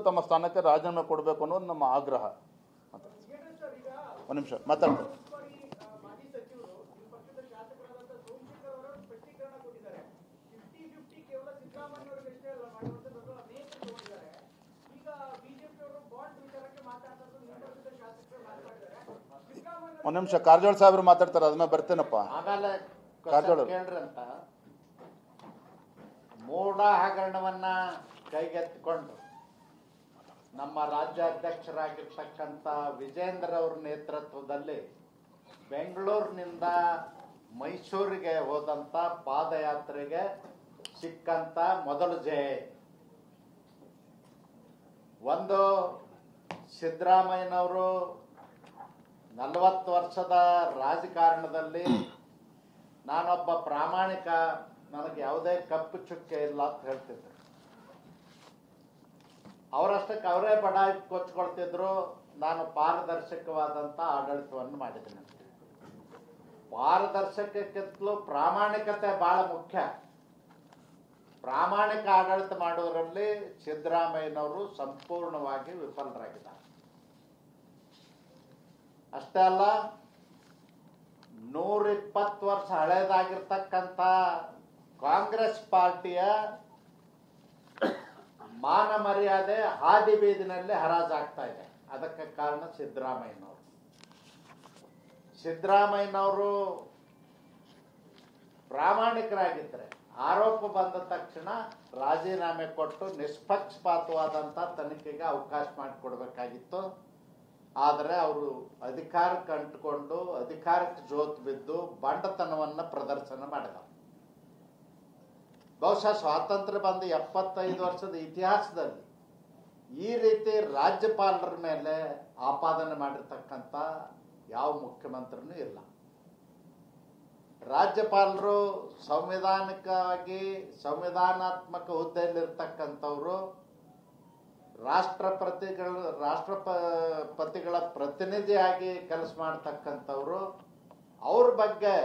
ತಮ್ಮ ಸ್ಥಾನಕ್ಕೆ ರಾಜೀನಾಮೆ ಕೊಡಬೇಕು ಅನ್ನೋದು ನಮ್ಮ ಆಗ್ರಹ. ಒಂದು ನಿಮಿಷ ಮಾತಾಡ್ತಾರೆ. ಒಂದು ನಿಮಿಷ ಕಾರಜೋಳ ಸಾಹೇಬ್ರು ಮಾತಾಡ್ತಾರೆ, ಅದನ್ನ ಬರ್ತೇನಪ್ಪ. ಕಾರಜೋಳ ಕೇಳ್ರಂತ ಮೂಢ ಹಗರಣವನ್ನ ಕೈಗೆತ್ತಿಕೊಂಡು ನಮ್ಮ ರಾಜ್ಯಾಧ್ಯಕ್ಷರಾಗಿರ್ತಕ್ಕಂಥ ವಿಜೇಂದ್ರ ಅವರ ನೇತೃತ್ವದಲ್ಲಿ ಬೆಂಗಳೂರಿನಿಂದ ಮೈಸೂರಿಗೆ ಹೋದಂತ ಪಾದಯಾತ್ರೆಗೆ ಸಿಕ್ಕಂತ ಮೊದಲು ಜಯ. ಒಂದು, ಸಿದ್ದರಾಮಯ್ಯನವರು 40 ವರ್ಷದ ರಾಜಕಾರಣದಲ್ಲಿ ನಾನೊಬ್ಬ ಪ್ರಾಮಾಣಿಕ, ನನಗೆ ಯಾವುದೇ ಕಪ್ಪು ಚುಕ್ಕೆ ಇಲ್ಲ ಅಂತ ಹೇಳ್ತಿದ್ರು. ಅವರಷ್ಟಕ್ಕೆ ಅವರೇ ಬಡಾಯಿ ಕೊಚ್ಕೊಳ್ತಿದ್ರು. ನಾನು ಪಾರದರ್ಶಕವಾದಂಥ ಆಡಳಿತವನ್ನು ಮಾಡಿದ್ದೇನೆ. ಪಾರದರ್ಶಕಕ್ಕಿಂತಲೂ ಪ್ರಾಮಾಣಿಕತೆ ಬಹಳ ಮುಖ್ಯ. ಪ್ರಾಮಾಣಿಕ ಆಡಳಿತ ಮಾಡುವುದರಲ್ಲಿ ಸಿದ್ದರಾಮಯ್ಯನವರು ಸಂಪೂರ್ಣವಾಗಿ ವಿಫಲರಾಗಿದ್ದಾರೆ. ಅಷ್ಟೇ ಅಲ್ಲ, 120 ವರ್ಷ ಹಳೇದಾಗಿರ್ತಕ್ಕಂಥ ಕಾಂಗ್ರೆಸ್ ಪಾರ್ಟಿಯ ಮಾನ ಮರ್ಯಾದೆ ಹಾದಿ ಬೀದಿನಲ್ಲಿ ಹರಾಜಾಗ್ತಾ ಇದೆ. ಅದಕ್ಕೆ ಕಾರಣ ಸಿದ್ದರಾಮಯ್ಯನವರು. ಸಿದ್ದರಾಮಯ್ಯನವರು ಪ್ರಾಮಾಣಿಕರಾಗಿದ್ದರೆ ಆರೋಪ ಬಂದ ತಕ್ಷಣ ರಾಜೀನಾಮೆ ಕೊಟ್ಟು ನಿಷ್ಪಕ್ಷಪಾತವಾದಂಥ ತನಿಖೆಗೆ ಅವಕಾಶ ಮಾಡಿಕೊಡ್ಬೇಕಾಗಿತ್ತು. ಆದರೆ ಅವರು ಅಧಿಕಾರಕ್ಕೆ ಅಂಟಿಕೊಂಡು ಅಧಿಕಾರಕ್ಕೆ ಜೋತು ಬಿದ್ದು ಬಂಡತನವನ್ನು ಪ್ರದರ್ಶನ ಮಾಡಿದರು. ಬಹುಶಃ ಸ್ವಾತಂತ್ರ್ಯ ಬಂದ 75 ವರ್ಷದ ಇತಿಹಾಸದಲ್ಲಿ ಈ ರೀತಿ ರಾಜ್ಯಪಾಲರ ಮೇಲೆ ಆಪಾದನೆ ಮಾಡಿರ್ತಕ್ಕಂಥ ಯಾವ ಮುಖ್ಯಮಂತ್ರಿನೂ ಇಲ್ಲ. ರಾಜ್ಯಪಾಲರು ಸಂವಿಧಾನಾತ್ಮಕ ಹುದ್ದೆಯಲ್ಲಿರ್ತಕ್ಕಂಥವ್ರು, ರಾಷ್ಟ್ರಪತಿಗಳ ಪ್ರತಿನಿಧಿಯಾಗಿ ಕೆಲಸ ಮಾಡ್ತಕ್ಕಂಥವ್ರು. ಅವ್ರ ಬಗ್ಗೆ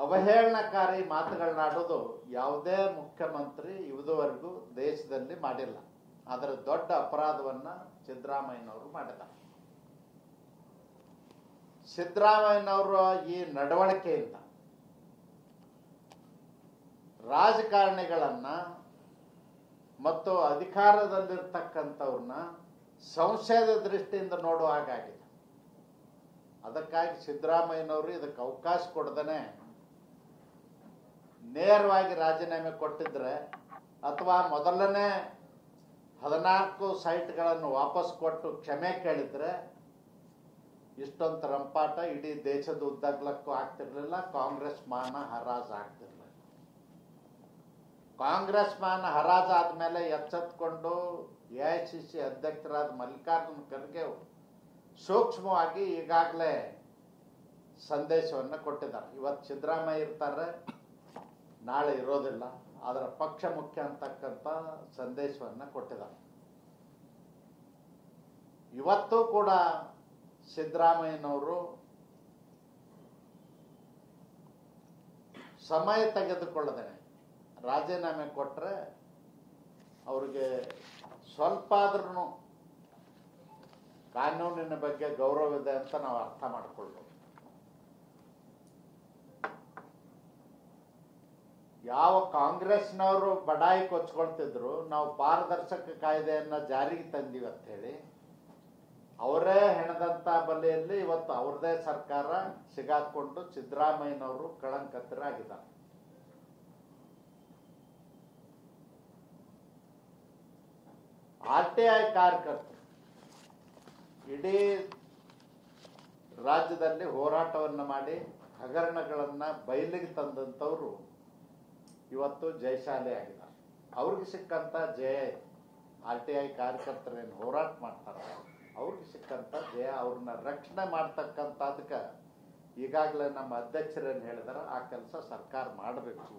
ಅವಹೇಳನಕಾರಿ ಮಾತುಗಳನ್ನಾಡೋದು ಯಾವುದೇ ಮುಖ್ಯಮಂತ್ರಿ ಇದುವರೆಗೂ ದೇಶದಲ್ಲಿ ಮಾಡಿಲ್ಲ. ಅದರ ದೊಡ್ಡ ಅಪರಾಧವನ್ನ ಸಿದ್ದರಾಮಯ್ಯನವರು ಮಾಡಿದ್ದಾರೆ. ಸಿದ್ದರಾಮಯ್ಯನವರ ಈ ನಡವಳಿಕೆಯಿಂದ ರಾಜಕಾರಣಿಗಳನ್ನ ಮತ್ತು ಅಧಿಕಾರದಲ್ಲಿರ್ತಕ್ಕಂಥವ್ರನ್ನ ಸಂಶಯದ ದೃಷ್ಟಿಯಿಂದ ನೋಡುವ ಹಾಗಾಗಿದೆ. ಅದಕ್ಕಾಗಿ ಸಿದ್ದರಾಮಯ್ಯನವರು ಇದಕ್ಕೆ ಅವಕಾಶ ಕೊಡದೇನೆ ನೇರವಾಗಿ ರಾಜೀನಾಮೆ ಕೊಟ್ಟಿದ್ರೆ, ಅಥವಾ ಮೊದಲನೇ 14 ಸೈಟ್ಗಳನ್ನು ವಾಪಸ್ ಕೊಟ್ಟು ಕ್ಷಮೆ ಕೇಳಿದ್ರೆ ಇಷ್ಟೊಂದು ರಂಪಾಟ ಇಡೀ ದೇಶದ ಉದ್ದಗಲಕ್ಕೂ ಆಗ್ತಿರ್ಲಿಲ್ಲ. ಕಾಂಗ್ರೆಸ್ ಮಾನ ಹರಾಜ್ ಆಗ್ತಿರ್ಲಿಲ್ಲ. ಕಾಂಗ್ರೆಸ್ ಮಾನ ಹರಾಜ್ ಆದ್ಮೇಲೆ ಎಚ್ಚೆತ್ಕೊಂಡು AICC ಅಧ್ಯಕ್ಷರಾದ ಮಲ್ಲಿಕಾರ್ಜುನ ಖರ್ಗೆ ಸೂಕ್ಷ್ಮವಾಗಿ ಈಗಾಗಲೇ ಸಂದೇಶವನ್ನು ಕೊಟ್ಟಿದ್ದಾರೆ. ಇವತ್ತು ಸಿದ್ದರಾಮಯ್ಯ ಇರ್ತಾರೆ, ನಾಳೆ ಇರೋದಿಲ್ಲ, ಅದರ ಪಕ್ಷ ಮುಖ್ಯ ಅಂತಕ್ಕಂಥ ಸಂದೇಶವನ್ನು ಕೊಟ್ಟಿದ್ದಾರೆ. ಇವತ್ತು ಕೂಡ ಸಿದ್ದರಾಮಯ್ಯನವರು ಸಮಯ ತೆಗೆದುಕೊಳ್ಳದೇನೆ ರಾಜೀನಾಮೆ ಕೊಟ್ಟರೆ ಅವ್ರಿಗೆ ಸ್ವಲ್ಪ ಆದ್ರೂ ಕಾನೂನಿನ ಬಗ್ಗೆ ಗೌರವ ಇದೆ ಅಂತ ನಾವು ಅರ್ಥ ಮಾಡ್ಕೊಳ್ಬೋದು. ಯಾವ ಕಾಂಗ್ರೆಸ್ನವರು ಬಡಾಯಿ ಕೊಚ್ಕೊಳ್ತಿದ್ರು, ನಾವು ಪಾರದರ್ಶಕ ಕಾಯ್ದೆಯನ್ನ ಜಾರಿಗೆ ತಂದೀವಿ ಅಂತ ಹೇಳಿ ಅವರೇ ಹೆಣದಂತ ಬಲೆಯಲ್ಲಿ ಇವತ್ತು ಅವ್ರದೇ ಸರ್ಕಾರ ಸಿಗಾಕೊಂಡು ಸಿದ್ದರಾಮಯ್ಯನವರು ಕಳಂಕತರಾಗಿದ್ದಾರೆ. RTI ಕಾರ್ಯಕರ್ತರು ಇಡೀ ರಾಜ್ಯದಲ್ಲಿ ಹೋರಾಟವನ್ನು ಮಾಡಿ ಹಗರಣಗಳನ್ನ ಬಯಲಿಗೆ ತಂದಂಥವ್ರು ಇವತ್ತು ಜಯಶಾಲಿ ಆಗಿದ್ದಾರೆ. ಅವ್ರಿಗೆ ಸಿಕ್ಕಂತ ಜಯ, RTI ಕಾರ್ಯಕರ್ತರೇನು ಹೋರಾಟ ಮಾಡ್ತಾರೆ ಅವ್ರಿಗೆ ಸಿಕ್ಕಂತ ಜಯ, ಅವ್ರನ್ನ ರಕ್ಷಣೆ ಮಾಡ್ತಕ್ಕಂಥದಕ್ಕೆ ಈಗಾಗಲೇ ನಮ್ಮ ಅಧ್ಯಕ್ಷರೇನು ಹೇಳಿದಾರೆ ಆ ಕೆಲಸ ಸರ್ಕಾರ ಮಾಡಬೇಕು.